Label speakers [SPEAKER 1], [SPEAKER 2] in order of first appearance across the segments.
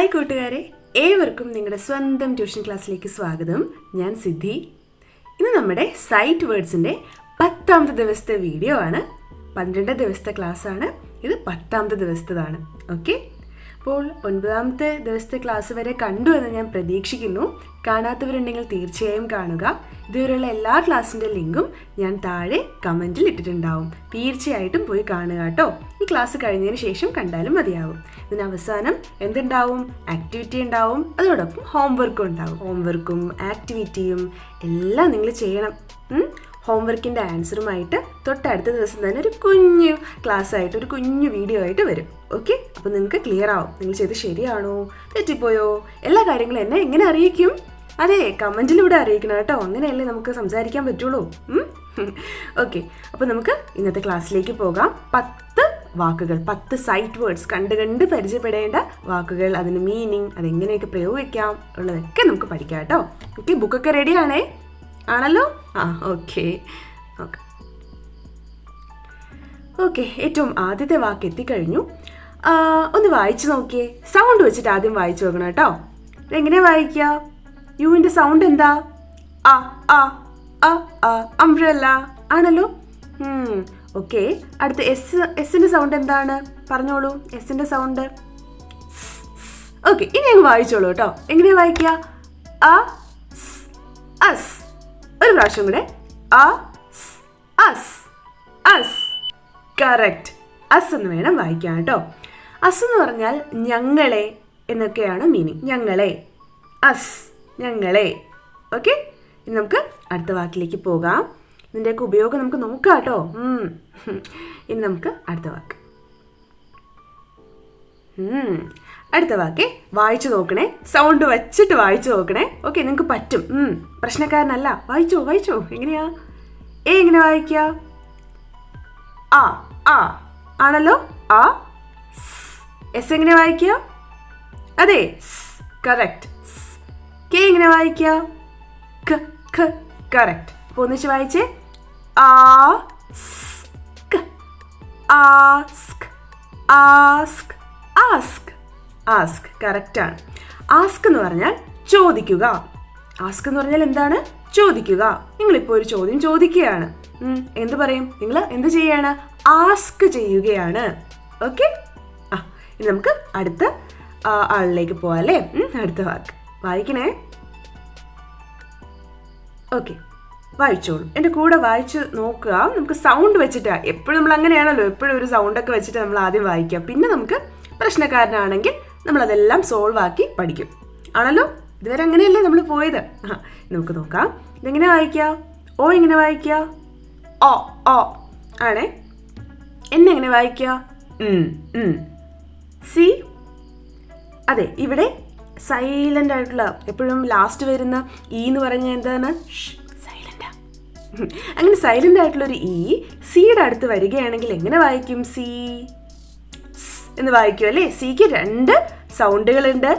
[SPEAKER 1] Hi കൂട്ടുകാരെ, ഏവർക്കും നിങ്ങളുടെ സ്വന്തം ട്യൂഷൻ ക്ലാസ്സിലേക്ക് സ്വാഗതം. ഞാൻ സിദ്ധി. ഇന്ന് നമ്മുടെ സൈറ്റ് വേർഡ്സിൻ്റെ 10ാമത്തെ ദിവസത്തെ വീഡിയോ ആണ്. 12 ദിവസത്തെ ക്ലാസ്സാണ്, ഇത് 10ാമത്തെ ദിവസത്തേതാണ്. ഓക്കെ, അപ്പോൾ 9ാമത്തെ ദിവസത്തെ ക്ലാസ് വരെ കണ്ടു എന്ന് ഞാൻ പ്രതീക്ഷിക്കുന്നു. കാണാത്തവരുണ്ടെങ്കിൽ തീർച്ചയായും കാണുക. ഇതുവരെയുള്ള എല്ലാ ക്ലാസ്സിൻ്റെ ലിങ്കും ഞാൻ താഴെ കമൻറ്റിൽ ഇട്ടിട്ടുണ്ടാവും. തീർച്ചയായിട്ടും പോയി കാണുക കേട്ടോ. ഈ ക്ലാസ് കഴിഞ്ഞതിന് ശേഷം കണ്ടാലും മതിയാവും. ഇതിന് അവസാനം എന്തുണ്ടാവും? ആക്ടിവിറ്റി ഉണ്ടാവും, അതോടൊപ്പം ഹോംവർക്കും ഉണ്ടാവും. ഹോംവർക്കും ആക്ടിവിറ്റിയും എല്ലാം നിങ്ങൾ ചെയ്യണം. ഹോംവർക്കിൻ്റെ ആൻസറുമായിട്ട് തൊട്ടടുത്ത ദിവസം തന്നെ ഒരു കുഞ്ഞു ക്ലാസ് ആയിട്ട്, ഒരു കുഞ്ഞു വീഡിയോ ആയിട്ട് വരും. ഓക്കെ, അപ്പോൾ നിങ്ങൾക്ക് ക്ലിയർ ആവും. നിങ്ങൾ ചെയ്ത് ശരിയാണോ, തെറ്റിപ്പോയോ, എല്ലാ കാര്യങ്ങളും എന്നെ എങ്ങനെ അറിയിക്കും? അതെ, കമൻറ്റിലൂടെ അറിയിക്കണം കേട്ടോ. അങ്ങനെയല്ലേ നമുക്ക് സംസാരിക്കാൻ പറ്റുള്ളൂ. ഓക്കെ, അപ്പോൾ നമുക്ക് ഇന്നത്തെ ക്ലാസ്സിലേക്ക് പോകാം. 10 വാക്കുകൾ, 10 സൈറ്റ് വേർഡ്സ്, കണ്ട് പരിചയപ്പെടേണ്ട വാക്കുകൾ, അതിന് മീനിങ്, അതെങ്ങനെയൊക്കെ പ്രയോഗിക്കാം ഉള്ളതൊക്കെ നമുക്ക് പഠിക്കാം കേട്ടോ. ഓക്കെ, ബുക്കൊക്കെ റെഡിയാണേ? ആണല്ലോ? ഓക്കെ. ഏറ്റവും ആദ്യത്തെ വാക്ക് എത്തിക്കഴിഞ്ഞു. ഒന്ന് വായിച്ചു നോക്കിയേ. സൗണ്ട് വെച്ചിട്ട് ആദ്യം വായിച്ചു നോക്കണം കേട്ടോ. ഇതെങ്ങനെയാ വായിക്കുക? യുവിൻ്റെ സൗണ്ട് എന്താ? അംബ്രല്ല ആണല്ലോ. ഓക്കെ, അടുത്ത എസിൻ്റെ സൗണ്ട് എന്താണ്? പറഞ്ഞോളൂ, എസിൻ്റെ സൗണ്ട്. ഓക്കെ, ഇനി അങ്ങ് വായിച്ചോളൂ കേട്ടോ. എങ്ങനെയാ വായിക്കുക? അസ്. ഒരു പ്രാവശ്യം കൂടെ. അസ്. കറക്റ്റ്. അസ് എന്ന് വേണം വായിക്കാൻ കേട്ടോ. അസ് എന്ന് പറഞ്ഞാൽ ഞങ്ങളെ എന്നൊക്കെയാണ് മീനിങ്. ഞങ്ങളെ, അസ്, ഞങ്ങളെ. ഓക്കെ, ഇനി നമുക്ക് അടുത്ത വാക്കിലേക്ക് പോകാം. ഇതിൻ്റെയൊക്കെ ഉപയോഗം നമുക്ക് നോക്കാം കേട്ടോ. ഇനി നമുക്ക് അടുത്ത വാക്ക്. അടുത്ത വാക്ക് വായിച്ചു നോക്കണേ. സൗണ്ട് വെച്ചിട്ട് വായിച്ചു നോക്കണേ. ഓക്കെ, നിങ്ങൾക്ക് പറ്റും. പ്രശ്നക്കാരനല്ല. വായിച്ചോ. എങ്ങനെയാ? എങ്ങനെ വായിക്കുക? ആണല്ലോ. എസ് എങ്ങനെ വായിക്കുക? അതെ, കറക്റ്റ്. കെ എങ്ങനെ വായിക്കുക? കറക്റ്റ്. അപ്പോൾ ഒന്നിച്ച് വായിച്ചേ. ആസ്ക് കറക്റ്റാണ്. ആസ്ക് എന്ന് പറഞ്ഞാൽ ചോദിക്കുക. ആസ്ക് എന്ന് പറഞ്ഞാൽ എന്താണ്? ചോദിക്കുക. നിങ്ങളിപ്പോൾ ഒരു ചോദ്യം ചോദിക്കുകയാണ്. എന്ത് പറയും? നിങ്ങൾ എന്ത് ചെയ്യാണ്? ആസ്ക് ചെയ്യുകയാണ്. ഓക്കെ, ഇനി നമുക്ക് അടുത്ത ആളിലേക്ക് പോവാം അല്ലേ? അടുത്ത വാക്ക് വായിക്കണേ. ഓക്കെ, വായിച്ചോളൂ. എൻ്റെ കൂടെ വായിച്ച് നോക്കുക. നമുക്ക് സൗണ്ട് വെച്ചിട്ടാ. എപ്പോഴും നമ്മൾ അങ്ങനെയാണല്ലോ, എപ്പോഴും ഒരു സൗണ്ടൊക്കെ വെച്ചിട്ട് നമ്മൾ ആദ്യം വായിക്കാം. പിന്നെ നമുക്ക് പ്രശ്നക്കാരനാണെങ്കിൽ നമ്മളതെല്ലാം സോൾവ് ആക്കി പഠിക്കും. ആണല്ലോ? ഇതുവരെ അങ്ങനെയല്ലേ നമ്മൾ പോയത്. നമുക്ക് നോക്കാം. ഇതെങ്ങനെ വായിക്കുക? ഓ എങ്ങനെ വായിക്കുക? ഓ ആണേ. എന്നെങ്ങനെ വായിക്കുക? സി. അതെ, ഇവിടെ സൈലൻ്റ് ആയിട്ടുള്ള, എപ്പോഴും ലാസ്റ്റ് വരുന്ന ഈ എന്ന് പറഞ്ഞാൽ എന്താണ്? സൈലൻ്റാ. അങ്ങനെ സൈലൻ്റ് ആയിട്ടുള്ളൊരു ഈ സിയുടെ അടുത്ത് വരികയാണെങ്കിൽ എങ്ങനെ വായിക്കും? സി എന്ന് വായിക്കും അല്ലേ? സിക്ക് 2 സൗണ്ടുകളുണ്ട്.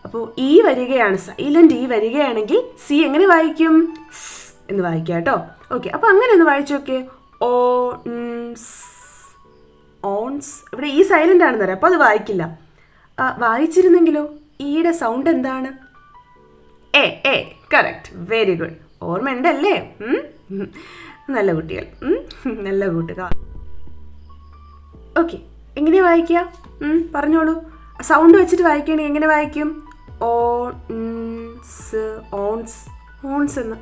[SPEAKER 1] അപ്പോൾ ഈ വരികയാണ്, സൈലന്റ് ഈ വരികയാണെങ്കിൽ സി എങ്ങനെ വായിക്കും? എന്ന് വായിക്കാം കേട്ടോ. ഓക്കെ, അപ്പോൾ അങ്ങനെ ഒന്ന് വായിച്ചു നോക്കിയേ. ഓൺസ്. ഇവിടെ ഈ സൈലന്റ് ആണെന്ന് പറയാം, അപ്പോൾ അത് വായിക്കില്ല. വായിച്ചിരുന്നെങ്കിലോ? ഈയുടെ സൗണ്ട് എന്താണ്? എ. Correct, very good. ഓർമ്മയുണ്ടല്ലേ? നല്ല കുട്ടികൾ, നല്ല കൂട്ടുകാർ. ഓക്കെ, എങ്ങനെയാ വായിക്കുക? പറഞ്ഞോളൂ. സൗണ്ട് വെച്ചിട്ട് വായിക്കുകയാണെങ്കിൽ എങ്ങനെ വായിക്കും? ഓൺസ് എന്ന്.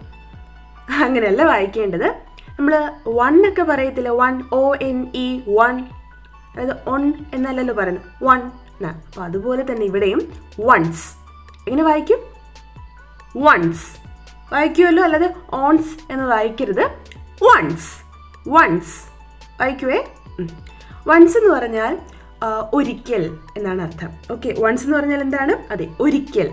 [SPEAKER 1] അങ്ങനെയല്ല വായിക്കേണ്ടത്. നമ്മൾ 1 ഒക്കെ പറയത്തില്ല, 1 ONE 1, അതായത് ഒൺ എന്നല്ലല്ലോ പറയുന്നത്, 1. അപ്പോൾ അതുപോലെ തന്നെ ഇവിടെയും വൺസ്. എങ്ങനെ വായിക്കും? വൺസ് വായിക്കുമല്ലോ, അല്ലാതെ ഓൺസ് എന്ന് വായിക്കരുത്. വൺസ് വായിക്കുവേ. വൺസ് എന്ന് പറഞ്ഞാൽ ഒരിക്കൽ എന്നാണ് അർത്ഥം. ഓക്കെ, വൺസ് എന്ന് പറഞ്ഞാൽ എന്താണ്? അതെ, ഒരിക്കൽ.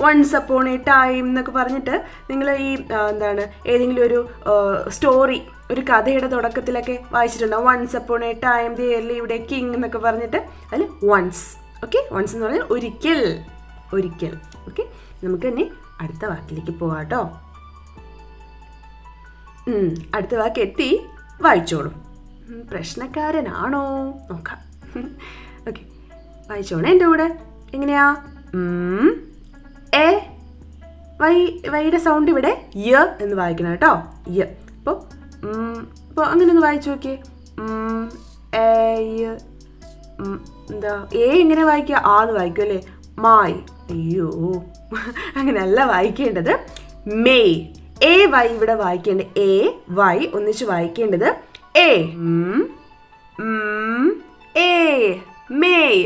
[SPEAKER 1] വൺസ് അപ്പോൺ എ ടൈം എന്നൊക്കെ പറഞ്ഞിട്ട് നിങ്ങൾ ഈ എന്താണ് ഏതെങ്കിലും ഒരു സ്റ്റോറി, ഒരു കഥയുടെ തുടക്കത്തിലൊക്കെ വായിച്ചിട്ടുണ്ടാവും. Once upon a time there lived a king എന്നൊക്കെ പറഞ്ഞിട്ട് അതിൽ വൺസ്. ഓക്കെ, വൺസ് എന്ന് പറഞ്ഞാൽ ഒരിക്കൽ. ഓക്കെ, നമുക്ക് തന്നെ അടുത്ത വാക്കിലേക്ക് പോവാം കേട്ടോ. അടുത്ത വാക്ക് എത്തി. വായിച്ചോളൂ. പ്രശ്നക്കാരനാണോ നോക്കാം. വായിച്ചോണേ എൻ്റെ കൂടെ. എങ്ങനെയാ? എ. വൈയുടെ സൗണ്ട് ഇവിടെ യ എന്ന് വായിക്കണം കേട്ടോ. യ. അപ്പോൾ അങ്ങനെ ഒന്ന് വായിച്ചു നോക്കിയേ. എന്താ എ എങ്ങനെ വായിക്കുക? ആ എന്ന് വായിക്കും അല്ലേ? മായി. അയ്യോ, അങ്ങനെയല്ല വായിക്കേണ്ടത്. മെയ്. എ വൈ ഇവിടെ വായിക്കേണ്ടത്. എ വൈ ഒന്നിച്ച് വായിക്കേണ്ടത് എ. A May.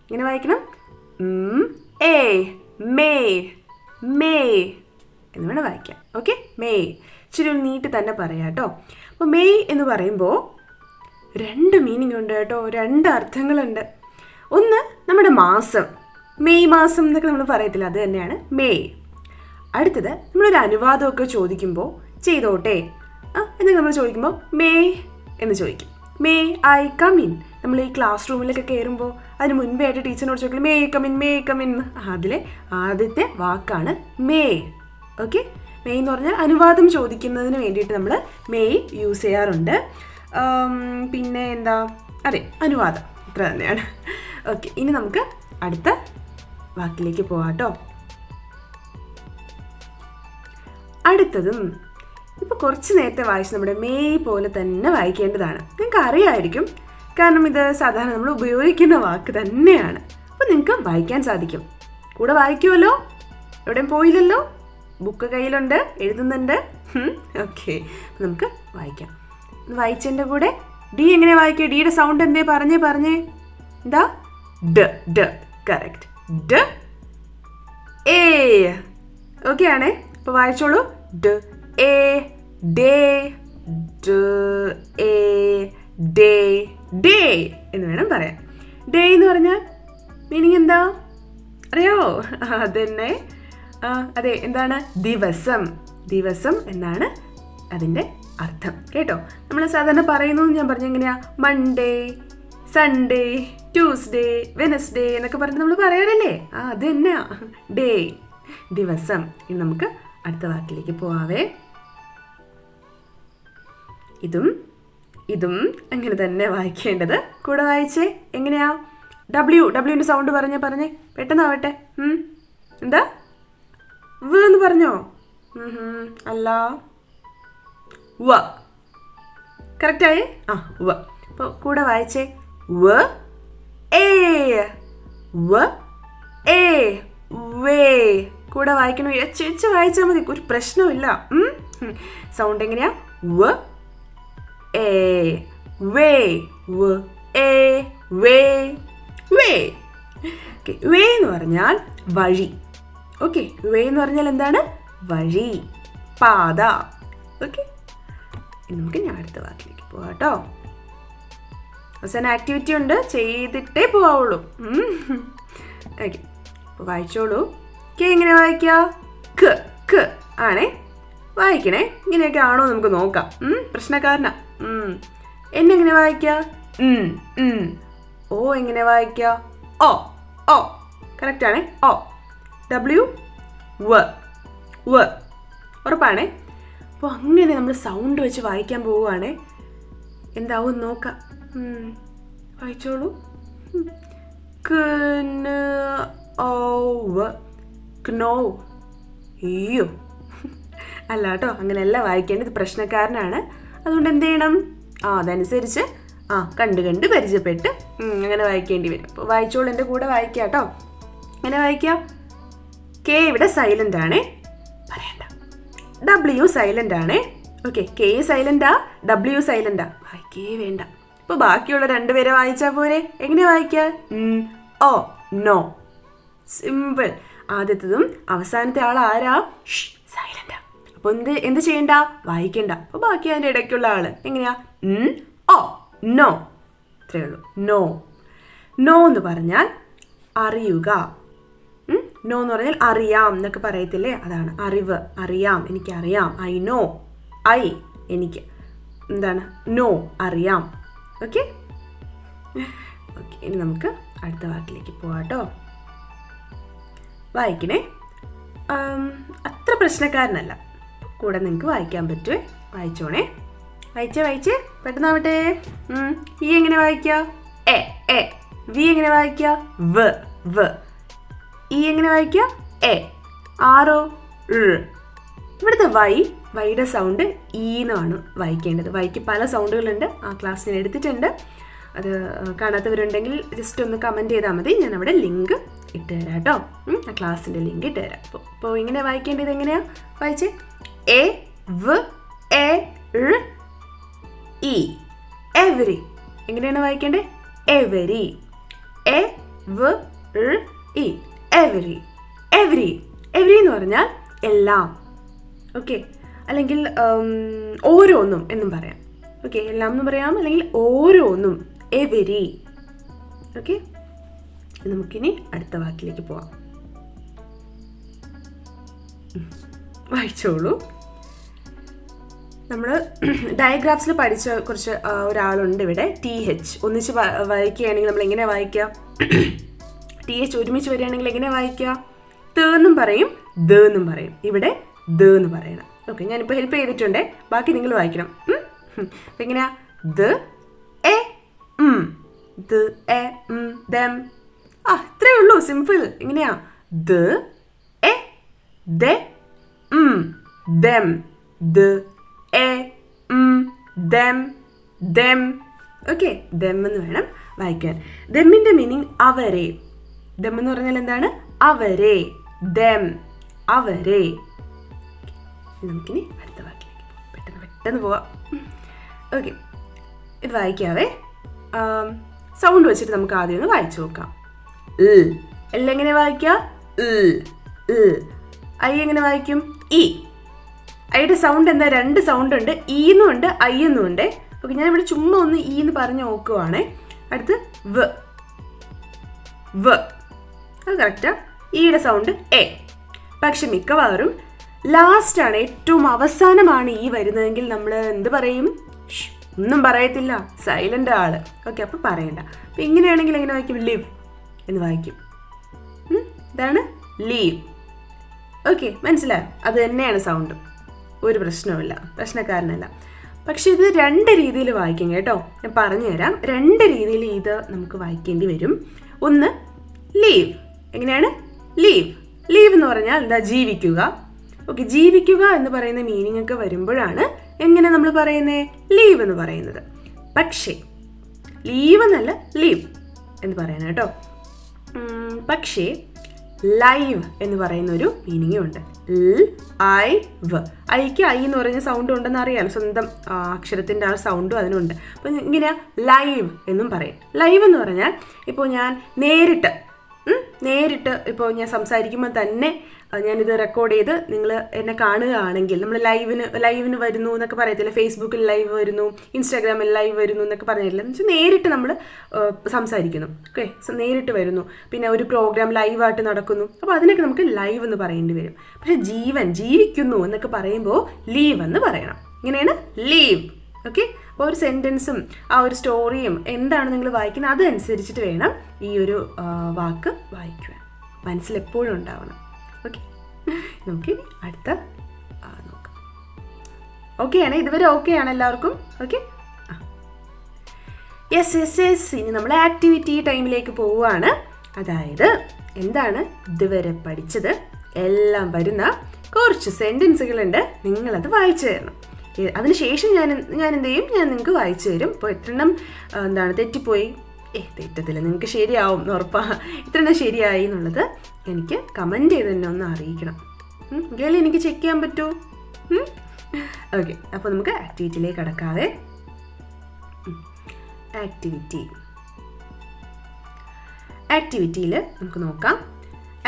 [SPEAKER 1] ഇങ്ങനെ വായിക്കണം. A May. മെയ് എന്ന് വേണം വായിക്കാം. Okay, May. ഇച്ചിരി ഒരു നീട്ടി തന്നെ പറയാം കേട്ടോ. അപ്പോൾ മെയ് എന്ന് പറയുമ്പോൾ 2 മീനിങ് ഉണ്ട് കേട്ടോ, 2 അർത്ഥങ്ങളുണ്ട്. ഒന്ന് നമ്മുടെ മാസം, മെയ് മാസം എന്നൊക്കെ നമ്മൾ പറയത്തില്ല, അത് തന്നെയാണ് മെയ്. അടുത്തത് നമ്മളൊരു അനുവാദമൊക്കെ ചോദിക്കുമ്പോൾ ചെയ്തോട്ടെ എന്നൊക്കെ നമ്മൾ ചോദിക്കുമ്പോൾ മെയ് എന്ന് ചോദിക്കും. May I come in. നമ്മൾ ഈ ക്ലാസ് റൂമിലൊക്കെ കയറുമ്പോൾ അതിന് മുൻപേ ആയിട്ട് ടീച്ചറിനോട് ചോദിക്കും മേ കമിൻ, മേ കമിൻ. അതിലെ ആദ്യത്തെ വാക്കാണ് മേ. ഓക്കെ, മെയ് എന്ന് പറഞ്ഞാൽ അനുവാദം ചോദിക്കുന്നതിന് വേണ്ടിയിട്ട് നമ്മൾ മെയ് യൂസ് ചെയ്യാറുണ്ട്. പിന്നെ എന്താ, അതെ, അനുവാദം, ഇത്ര തന്നെയാണ്. ഓക്കെ, ഇനി നമുക്ക് അടുത്ത വാക്കിലേക്ക് പോവാം കേട്ടോ. അടുത്തതും ഇപ്പോൾ കുറച്ച് നേരത്തെ വായിച്ച് നമ്മുടെ മെയ് പോലെ തന്നെ വായിക്കേണ്ടതാണ്. നിങ്ങൾക്ക് അറിയാമായിരിക്കും, കാരണം ഇത് സാധാരണ നമ്മൾ ഉപയോഗിക്കുന്ന വാക്ക് തന്നെയാണ്. അപ്പോൾ നിങ്ങൾക്ക് വായിക്കാൻ സാധിക്കും. കൂടെ വായിക്കുമല്ലോ, എവിടെയും പോയില്ലല്ലോ, ബുക്ക് കയ്യിലുണ്ട്, എഴുതുന്നുണ്ട്. ഓക്കെ, നമുക്ക് വായിക്കാം. വായിച്ചതിൻ്റെ കൂടെ ഡി എങ്ങനെ വായിക്കുക? ഡിയുടെ സൗണ്ട് എന്തേ? പറഞ്ഞേ. എന്താ? D. D. Correct. D a. Okay ആണേ. അപ്പോൾ വായിച്ചോളൂ. D a day. D a day. Day എന്ന് വേണം പറയാൻ. ഡേ എന്ന് പറഞ്ഞാൽ മീനിങ് എന്താ അറിയാവോ? അതന്നെ, അതെ, എന്താണ്? ദിവസം. ദിവസം എന്നാണ് അതിൻ്റെ അർത്ഥം കേട്ടോ. നമ്മൾ സാധാരണ പറയുന്നു, ഞാൻ പറഞ്ഞ എങ്ങനെയാ? മൺഡേ, സൺഡേ, ട്യൂസ്ഡേ, വെനസ്ഡേ എന്നൊക്കെ പറഞ്ഞ് നമ്മൾ പറയാറില്ലേ? അത് തന്നെയാ ഡേ, ദിവസം. ഇനി നമുക്ക് അടുത്ത വാക്കിലേക്ക് പോവാവേ. ഇതും അങ്ങനെ തന്നെ വായിക്കേണ്ടത്. കൂടെ വായിച്ചേ. എങ്ങനെയാ? ഡബ്ല്യുവിൻ്റെ സൗണ്ട് പറഞ്ഞേ, പെട്ടെന്നാവട്ടെ. എന്താ? വ് എന്ന് പറഞ്ഞോ? അല്ല, വ. കറക്റ്റായി? വ. അപ്പോൾ കൂടെ വായിച്ചേ. വ എ. വ എ വേ. കൂടെ വായിക്കണം. ചേച്ചി വായിച്ചാൽ മതി, ഒരു പ്രശ്നമില്ല. സൗണ്ട് എങ്ങനെയാ? വ എ വേ. വ എ വേ. വേ. ഓക്കെ, വേ എന്ന് പറഞ്ഞാൽ വഴി. ഓക്കെ, വേ എന്ന് പറഞ്ഞാൽ എന്താണ്? വഴി, പാത. ഓക്കെ, നമുക്ക് ഞാൻ അടുത്ത വാക്കിലേക്ക് പോവാം കേട്ടോ. അവസാനം ആക്ടിവിറ്റി ഉണ്ട്, ചെയ്തിട്ടേ പോവുള്ളൂ. ഓക്കെ, അപ്പോൾ വായിച്ചോളൂ. കെ എങ്ങനെ വായിക്കുക? ക. ക ആണേ. വായിക്കണേ. ഇങ്ങനെയൊക്കെ ആണോ നമുക്ക് നോക്കാം. പ്രശ്നക്കാരനാ. എന്നെങ്ങനെ വായിക്കുക? ഓ എങ്ങനെ വായിക്കുക? ഓ. ഓ കറക്റ്റ് ആണേ. ഓ. ഡബ്ല്യു വ. വ. ഉറപ്പാണേ. അപ്പോൾ അങ്ങനെ നമ്മൾ സൗണ്ട് വെച്ച് വായിക്കാൻ പോവുകയാണേ. എന്താവും നോക്കാം. വായിച്ചോളൂ. ക്നോ. അയ്യോ, അല്ല കേട്ടോ, അങ്ങനെയല്ല വായിക്കേണ്ടത്. പ്രശ്നക്കാരനാണ്. അതുകൊണ്ട് എന്ത് ചെയ്യണം? അതനുസരിച്ച് കണ്ട് പരിചയപ്പെട്ട് അങ്ങനെ വായിക്കേണ്ടി വരും. അപ്പോൾ വായിച്ചോളൂ, എൻ്റെ കൂടെ വായിക്കാം കേട്ടോ. എങ്ങനെ വായിക്കാം? കെ ഇവിടെ സൈലൻ്റ് ആണേ, പറയണ്ട. ഡബ്ല്യു സൈലൻ്റ് ആണേ. ഓക്കെ, കെ സൈലൻ്റാ, ഡബ്ല്യു സൈലൻ്റാ, വായിക്കേ വേണ്ട. ഇപ്പോൾ ബാക്കിയുള്ള 2 പേരെ വായിച്ചാൽ പോരെ. എങ്ങനെ വായിക്കുക? Oh no. സിമ്പിൾ. ആദ്യത്തതും അവസാനത്തെ ആൾ ആരാ? സൈലൻ്റാ. അപ്പോൾ എന്ത് ചെയ്യണ്ട? വായിക്കണ്ട. അപ്പോൾ ബാക്കി അതിൻ്റെ ഇടയ്ക്കുള്ള ആൾ എങ്ങനെയാ? Oh no. ഇത്രയേ ഉള്ളൂ. നോ. നോ എന്ന് പറഞ്ഞാൽ അറിയുക. നോ എന്ന് പറഞ്ഞാൽ അറിയാം എന്നൊക്കെ പറയത്തില്ലേ, അതാണ്. അറിവ്, അറിയാം, എനിക്കറിയാം. I know. എനിക്ക് എന്താണ്? നോ, അറിയാം. ഓക്കെ, ഇനി നമുക്ക് അടുത്ത വാക്കിലേക്ക് പോവാം കേട്ടോ. വായിക്കണേ. അത്ര പ്രശ്നക്കാരനല്ല, കൂടെ നിങ്ങൾക്ക് വായിക്കാൻ പറ്റുമേ. വായിച്ചോണേ. വായിച്ചേ പെട്ടെന്നാവട്ടെ. ഈ എങ്ങനെ വായിക്കുക? എ. വി എങ്ങനെ വായിക്കുക? വ് വ്. ഇ എങ്ങനെ വായിക്കുക? എ. ആറോ? ഇവിടുത്തെ വൈയുടെ സൗണ്ട് ഈന്നാണ് വായിക്കേണ്ടത്. വൈക്ക് പല സൗണ്ടുകളുണ്ട്. ആ ക്ലാസ് ഞാൻ എടുത്തിട്ടുണ്ട്. അത് കാണാത്തവരുണ്ടെങ്കിൽ ജസ്റ്റ് ഒന്ന് കമൻറ്റ് ചെയ്താൽ മതി. ഞാൻ അവിടെ ലിങ്ക് ഇട്ട് തരാം കേട്ടോ. ആ ക്ലാസ്സിൻ്റെ ലിങ്ക് ഇട്ട് തരാം. അപ്പോൾ ഇങ്ങനെ വായിക്കേണ്ടത് എങ്ങനെയാണ്? വായിച്ചേ. എ വ് എ ഇ. എവരി. എങ്ങനെയാണ് വായിക്കേണ്ടത്? എവരി. എ വ് ഇ. എവരി. എവരി. എവരി എന്ന് പറഞ്ഞാൽ എല്ലാം. ഓക്കെ, അല്ലെങ്കിൽ ഓരോന്നും എന്നും പറയാം. ഓക്കെ, എല്ലാം എന്ന് പറയാം, അല്ലെങ്കിൽ ഓരോന്നും. എവരി. ഓക്കെ, നമുക്കിനി അടുത്ത വാക്കിലേക്ക് പോവാം. വായിച്ചോളൂ. നമ്മൾ ഡയഗ്രാഫ്സിൽ പഠിച്ച കുറച്ച് ഒരാളുണ്ട് ഇവിടെ. TH ഒന്നിച്ച് വായിക്കുകയാണെങ്കിൽ നമ്മൾ എങ്ങനെ വായിക്കുക? TH ഒരുമിച്ച് വരികയാണെങ്കിൽ എങ്ങനെ വായിക്കുക? ത എന്നും പറയും, ദ എന്നും പറയും. ഇവിടെ ദ എന്ന് പറയണം. ഓക്കെ, ഞാനിപ്പോൾ ഹെൽപ്പ് ചെയ്തിട്ടുണ്ട്. ബാക്കി നിങ്ങൾ വായിക്കണം. അപ്പം എങ്ങനെയാ? The A the A dum. ഇത്രേ ഉള്ളൂ, സിമ്പിൾ. എങ്ങനെയാ? The A the dum. The A dum dum. Okay, dum എന്ന് വേണം വായിക്കാൻ. ദമ്മിൻ്റെ മീനിങ് അവരെ. ദം എന്ന് പറഞ്ഞാൽ എന്താണ്? അവരെ. ദം, അവരെ. നമുക്കിനി അടുത്ത വാക്കിലേക്ക് പെട്ടെന്ന് പോവാം. ഓക്കെ, ഇത് വായിക്കാവേ. സൗണ്ട് വെച്ചിട്ട് നമുക്ക് ആദ്യം ഒന്ന് വായിച്ചു നോക്കാം. എല്ലാം എങ്ങനെ വായിക്കുക? ഐ എങ്ങനെ വായിക്കും? ഇ. ഐയുടെ സൗണ്ട് എന്താ? രണ്ട് സൗണ്ട് ഉണ്ട്, ഇ എന്നും ഉണ്ട്, ഐ എന്നും ഉണ്ട്. ഓക്കെ, ഞാൻ ഇവിടെ ചുമ്മാ ഒന്ന് ഇ എന്ന് പറഞ്ഞ് നോക്കുവാണേ. അടുത്ത് വ് വ്. അത് കറക്റ്റാ. ഇയുടെ സൗണ്ട് എ. പക്ഷെ മിക്കവാറും ലാസ്റ്റാണ്, ഏറ്റവും അവസാനമാണ് ഈ വരുന്നതെങ്കിൽ നമ്മൾ എന്ത് പറയും? ഒന്നും പറയത്തില്ല, സൈലൻ്റ് ആള്. ഓക്കെ, അപ്പോൾ പറയണ്ട. അപ്പം ഇങ്ങനെയാണെങ്കിൽ എങ്ങനെ വായിക്കും? ലിവ് എന്ന് വായിക്കും. ഇതാണ് ലീവ്. ഓക്കെ, മനസ്സിലായോ? അത് തന്നെയാണ് സൗണ്ട്. ഒരു പ്രശ്നവുമില്ല, പ്രശ്നക്കാരനല്ല. പക്ഷെ ഇത് രണ്ട് രീതിയിൽ വായിക്കും കേട്ടോ. ഞാൻ പറഞ്ഞു തരാം. രണ്ട് രീതിയിൽ ഇത് നമുക്ക് വായിക്കേണ്ടി വരും. ഒന്ന് ലീവ്. എങ്ങനെയാണ്? ലീവ്. ലീവ് എന്ന് പറഞ്ഞാൽ എന്താ? ജീവിക്കുക. ഓക്കെ, ജീവിക്കുക എന്ന് പറയുന്ന മീനിങ് ഒക്കെ വരുമ്പോഴാണ് എങ്ങനെ നമ്മൾ പറയുന്നത്? ലീവ് എന്ന് പറയുന്നത്. പക്ഷേ ലീവ് എന്നല്ല, ലീവ് എന്ന് പറയണം കേട്ടോ. പക്ഷേ ലൈവ് എന്ന് പറയുന്ന ഒരു മീനിങ്ങും ഉണ്ട്. ഐക്ക് ഐ എന്ന് പറയുന്ന സൗണ്ട് ഉണ്ടെന്ന് അറിയാം. സ്വന്തം അക്ഷരത്തിൻ്റെ ആ സൗണ്ടും അതിനുണ്ട്. അപ്പം ഇങ്ങനെയാ ലൈവ് എന്നും പറയും. ലൈവ് എന്ന് പറഞ്ഞാൽ ഇപ്പോൾ ഞാൻ നേരിട്ട് ഇപ്പോൾ ഞാൻ സംസാരിക്കുമ്പോൾ തന്നെ ഞാനിത് റെക്കോർഡ് ചെയ്ത് നിങ്ങൾ എന്നെ കാണുകയാണെങ്കിൽ, നമ്മൾ ലൈവിന് വരുന്നു എന്നൊക്കെ പറയത്തില്ല. ഫേസ്ബുക്കിൽ ലൈവ് വരുന്നു, ഇൻസ്റ്റാഗ്രാമിൽ ലൈവ് വരുന്നു എന്നൊക്കെ പറഞ്ഞില്ല. എന്ന് വെച്ചാൽ നേരിട്ട് നമ്മൾ സംസാരിക്കുന്നു. ഓക്കെ, നേരിട്ട് വരുന്നു. പിന്നെ ഒരു പ്രോഗ്രാം ലൈവായിട്ട് നടക്കുന്നു. അപ്പോൾ അതിനൊക്കെ നമുക്ക് ലൈവ് എന്ന് പറയേണ്ടി വരും. പക്ഷേ ജീവിക്കുന്നു എന്നൊക്കെ പറയുമ്പോൾ ലീവ് എന്ന് പറയണം. ഇങ്ങനെയാണ് ലീവ്. ഓക്കെ, അപ്പോൾ ഒരു സെൻറ്റൻസും ആ ഒരു സ്റ്റോറിയും എന്താണ് നിങ്ങൾ വായിക്കുന്നത് അതനുസരിച്ചിട്ട് വേണം ഈ ഒരു വാക്ക് വായിക്കുവാൻ. മനസ്സിലെപ്പോഴും ഉണ്ടാവണം. ഓക്കെ, നമുക്ക് അടുത്ത നോക്കാം. ഓക്കെ ആണ്? ഇതുവരെ ഓക്കെ ആണ് എല്ലാവർക്കും? Okay, yes. ഇനി നമ്മൾ ആക്ടിവിറ്റി ടൈമിലേക്ക് പോവുകയാണ്. അതായത് എന്താണ് ഇതുവരെ പഠിച്ചത് എല്ലാം വരുന്ന കുറച്ച് സെൻറ്റൻസുകളുണ്ട്. നിങ്ങളത് വായിച്ചു തരണം. അതിനുശേഷം ഞാൻ എന്ത് ചെയ്യും? ഞാൻ നിങ്ങൾക്ക് വായിച്ചു തരും. ഇപ്പോൾ എത്രണ്ണം തെറ്റിപ്പോയി? തെറ്റത്തില്ല, നിങ്ങൾക്ക് ശരിയാവും ഉറപ്പാ. എത്രണ്ണം ശരിയായി എന്നുള്ളത് എനിക്ക് കമൻറ്റ് ചെയ്ത് തന്നെ ഒന്ന് അറിയിക്കണം. എങ്കിലും എനിക്ക് ചെക്ക് ചെയ്യാൻ പറ്റുമോ? ഓക്കെ, അപ്പോൾ നമുക്ക് ആക്ടിവിറ്റിയിലേക്ക് കടക്കാവേ. ആക്ടിവിറ്റിയിൽ നമുക്ക് നോക്കാം.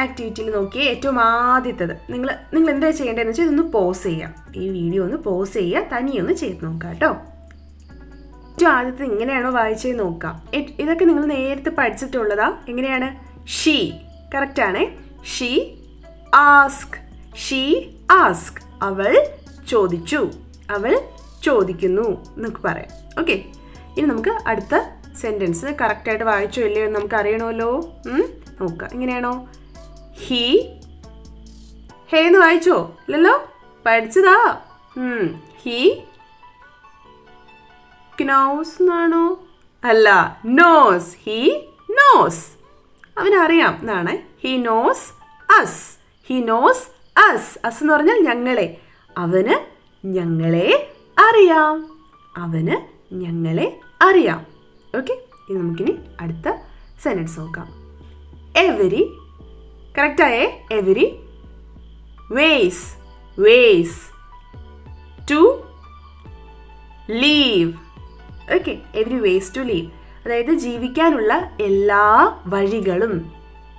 [SPEAKER 1] ആക്ടിവിറ്റിയിൽ നോക്കിയേ, ഏറ്റവും ആദ്യത്തത് നിങ്ങൾ എന്താ ചെയ്യേണ്ടതെന്ന് വെച്ചാൽ ഇതൊന്ന് പോസ് ചെയ്യാം. ഈ വീഡിയോ ഒന്ന് പോസ് ചെയ്യുക, തനിയൊന്ന് ചെയ്ത് നോക്കാം കേട്ടോ. ഏറ്റവും ആദ്യത്തെ ഇങ്ങനെയാണോ വായിച്ചത് നോക്കാം. ഇതൊക്കെ നിങ്ങൾ നേരത്തെ പഠിച്ചിട്ടുള്ളതാ. എങ്ങനെയാണ്? ഷീ. കറക്റ്റാണേ. She ask. അവൾ ചോദിച്ചു, അവൾ ചോദിക്കുന്നു എന്നൊക്കെ പറയാം. ഓക്കെ, ഇനി നമുക്ക് അടുത്ത സെൻറ്റൻസ് കറക്റ്റായിട്ട് വായിച്ചോ ഇല്ലയോ എന്ന് നമുക്ക് അറിയണമല്ലോ. നോക്കാം. എങ്ങനെയാണോ? ഹേ എന്ന് വായിച്ചോ? ഇല്ലല്ലോ, പഠിച്ചതാ. ഹി knows എന്നാണോ? അല്ല, നോസ്. He knows. അവനറിയാം എന്നാണ്. He knows us. He knows us. us എന്ന് പറഞ്ഞാൽ ഞങ്ങളെ. അവന് ഞങ്ങളെ അറിയാം. അവന് ഞങ്ങളെ അറിയാം. ഓക്കെ, ഇനി നമുക്കിനി അടുത്ത സെൻറ്റൻസ് നോക്കാം. എവരി, കറക്റ്റായേ? Every ways to live. Okay, every ways to live, അതായത് ജീവിക്കാനുള്ള എല്ലാ വഴികളും.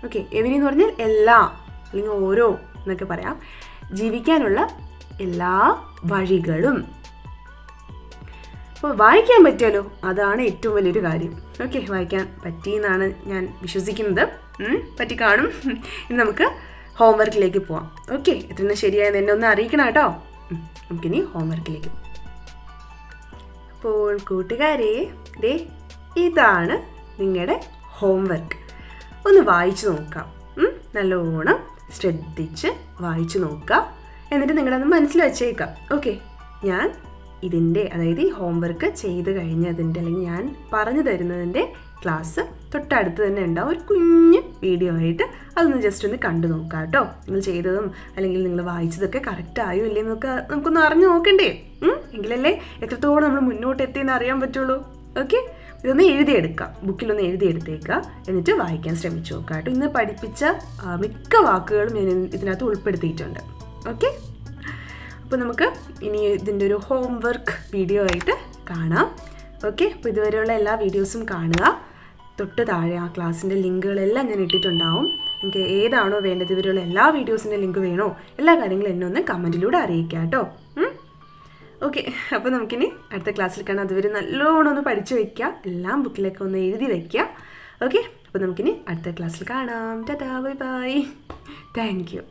[SPEAKER 1] ഓക്കെ, എവരി എന്ന് പറഞ്ഞാൽ എല്ലാ, അല്ലെങ്കിൽ ഓരോ എന്നൊക്കെ പറയാം. ജീവിക്കാനുള്ള എല്ലാ വഴികളും. അപ്പോൾ വായിക്കാൻ പറ്റുമല്ലോ, അതാണ് ഏറ്റവും വലിയൊരു കാര്യം. ഓക്കെ, വായിക്കാൻ പറ്റിയെന്നാണ് ഞാൻ വിശ്വസിക്കുന്നത്. പറ്റി കാണും. ഇനി നമുക്ക് ഹോംവർക്കിലേക്ക് പോവാം. ഓക്കെ, എത്രയാണ് ശരിയായെന്ന് എന്നെ ഒന്ന് അറിയിക്കണം കേട്ടോ. നമുക്കിനി ഹോംവർക്കിലേക്ക് പോവാം. അപ്പോൾ കൂട്ടുകാരെ, ദേ ഇതാണ് നിങ്ങളുടെ ഹോംവർക്ക്. ഒന്ന് വായിച്ചു നോക്കാം. നല്ലോണം ശ്രദ്ധിച്ച് വായിച്ചു നോക്കുക. എന്നിട്ട് നിങ്ങളത് മനസ്സിൽ വെച്ചേക്കാം. ഓക്കെ, ഞാൻ ഇതിൻ്റെ, അതായത് ഈ ഹോംവർക്ക് ചെയ്ത് കഴിഞ്ഞതിൻ്റെ, അല്ലെങ്കിൽ ഞാൻ പറഞ്ഞു തരുന്നതിൻ്റെ ക്ലാസ് തൊട്ടടുത്ത് തന്നെ ഉണ്ടാവും. ഒരു കുഞ്ഞ് വീഡിയോ ആയിട്ട് അതൊന്ന് ജസ്റ്റ് ഒന്ന് കണ്ടു നോക്കാം കേട്ടോ. നിങ്ങൾ ചെയ്തതും അല്ലെങ്കിൽ നിങ്ങൾ വായിച്ചതൊക്കെ കറക്റ്റ് ആയോ ഇല്ലെന്നൊക്കെ നമുക്കൊന്ന് അറിഞ്ഞു നോക്കണ്ടേ? എങ്കിലല്ലേ എത്രത്തോളം നമ്മൾ മുന്നോട്ട് എത്തിയെന്ന് അറിയാൻ പറ്റുള്ളൂ. ഓക്കെ, ഇതൊന്ന് എഴുതിയെടുക്കാം, ബുക്കിലൊന്ന് എഴുതിയെടുത്തേക്കുക. എന്നിട്ട് വായിക്കാൻ ശ്രമിച്ചു നോക്കാം കേട്ടോ. ഇന്ന് പഠിപ്പിച്ച മിക്ക വാക്കുകളും ഞാൻ ഇതിനകത്ത് ഉൾപ്പെടുത്തിയിട്ടുണ്ട്. ഓക്കെ, അപ്പോൾ നമുക്ക് ഇനി ഇതിൻ്റെ ഒരു ഹോംവർക്ക് വീഡിയോ ആയിട്ട് കാണാം. ഓക്കെ, അപ്പോൾ ഇതുവരെയുള്ള എല്ലാ വീഡിയോസും കാണുക. തൊട്ട് താഴെ ആ ക്ലാസ്സിൻ്റെ ലിങ്കുകളെല്ലാം ഞാൻ ഇട്ടിട്ടുണ്ടാവും. നിങ്ങൾക്ക് ഏതാണോ വേണ്ടത്, ഇവരുള്ള എല്ലാ വീഡിയോസിൻ്റെ ലിങ്ക് വേണോ, എല്ലാ കാര്യങ്ങളും എന്നെ ഒന്ന് കമൻറ്റിലൂടെ അറിയിക്കാം കേട്ടോ. ഓക്കെ, അപ്പോൾ നമുക്കിനി അടുത്ത ക്ലാസ്സിൽ കാണാം. അതുവരെ നല്ലോണം ഒന്ന് പഠിച്ചു വയ്ക്കുക, എല്ലാം ബുക്കിലൊക്കെ ഒന്ന് എഴുതി വയ്ക്കുക. ഓക്കെ, അപ്പോൾ നമുക്കിനി അടുത്ത ക്ലാസ്സിൽ കാണാം. Tata, bye bye, thank you.